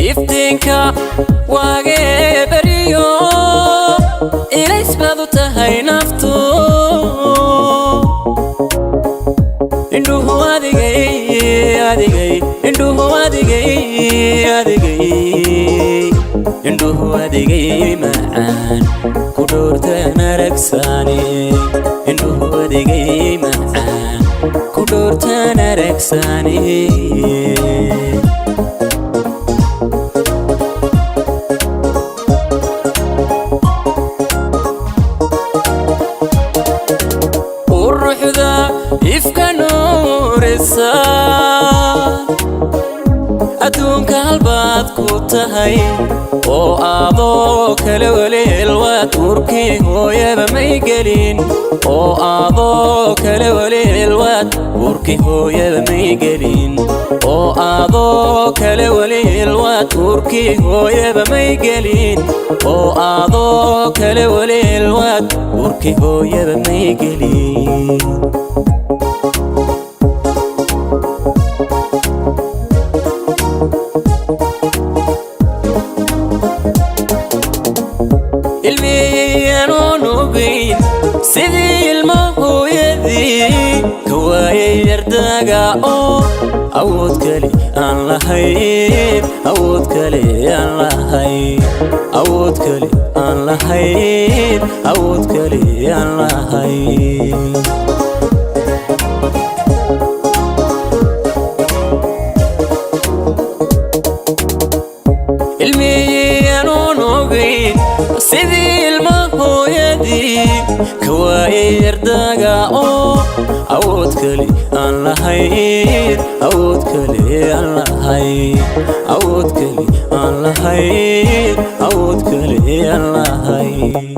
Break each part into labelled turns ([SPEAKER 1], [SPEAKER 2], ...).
[SPEAKER 1] iftiinka waage bariyo ilays baad u tahay naftu indhuhu adigay indhuhu adigay macaan ku dhowrtaan aragsaani indhuhu adigay macaan ku dhowrtaan aragsaani adduunka halbaad ku tahay oo aadoo kale waleel waad urkii hooyaba may gelin oo aadoo kale waleel waad urkii hooyaba may gelin oo aadoo kale waleel waad urkii hooyaba may gelin oo aadoo kale waleel waad urkii hooyaba may gelin sidii ilmo hooyadii ka waayay ardaaga oo awood kale aan lahayn awood kale aan lahayn awood kale aan lahayn awood kale aan lahayn sidii ilmo hooyadii ka waayay ardaaga oo awood kale aan lahayn awood kale aan lahayn awood kale aan lahayn awood kale aan lahayn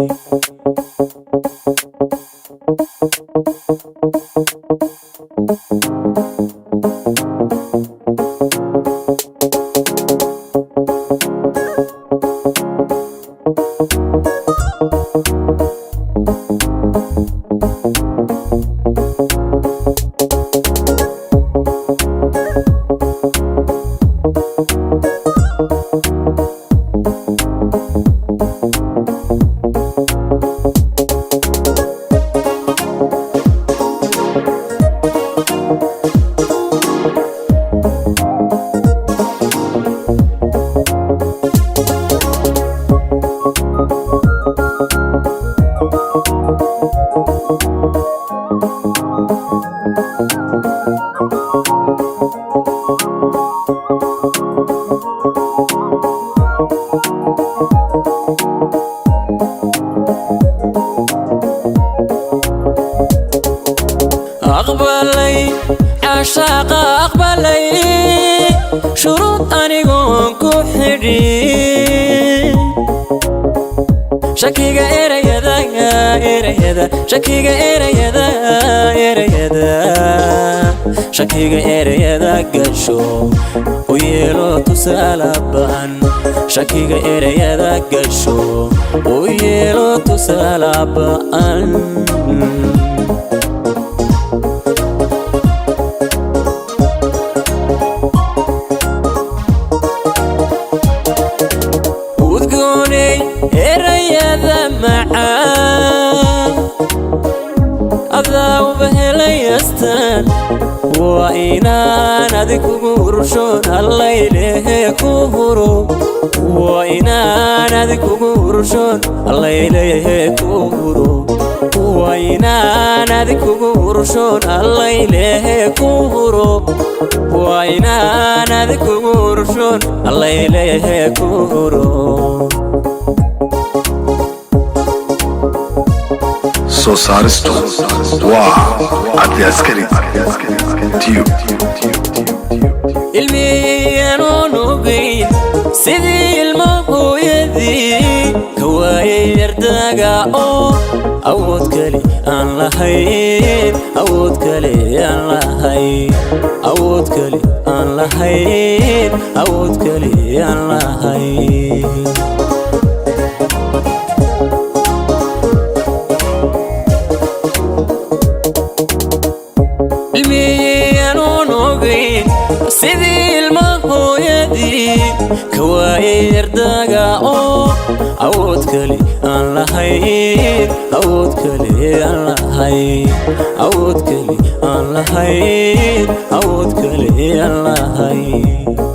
[SPEAKER 1] أقبلي عشاق أقبلي شروط أنيقون كحري شكيغا إيريدا شكيغا إيريدا شكيغا إيريدا قشو ويلو تسالبان شكيغا إيريدا قشو ويلو تسالبان معاه أذا وبهلي أستان وإنان أذكو رشون الليل كهرو وإنان أذكو رشون الليل كهرو وإنان أذكو رشون الليل كهرو وإنان أذكو رشون الليل كهرو
[SPEAKER 2] So Saristo, wow, at the Askari, Tio.
[SPEAKER 1] الميانو نوغين سيدي المهو يدي كواي يرداقا أود كلي أن لهين أود كلي أن لهين أود كلي أن لهين أود كلي أن لهين الميانو نوغين سيدي المهو يدي كواي يرداقا أود كلي أن لهين أود كلي أن لهين أود كلي أن لهين أود كلي أن لهين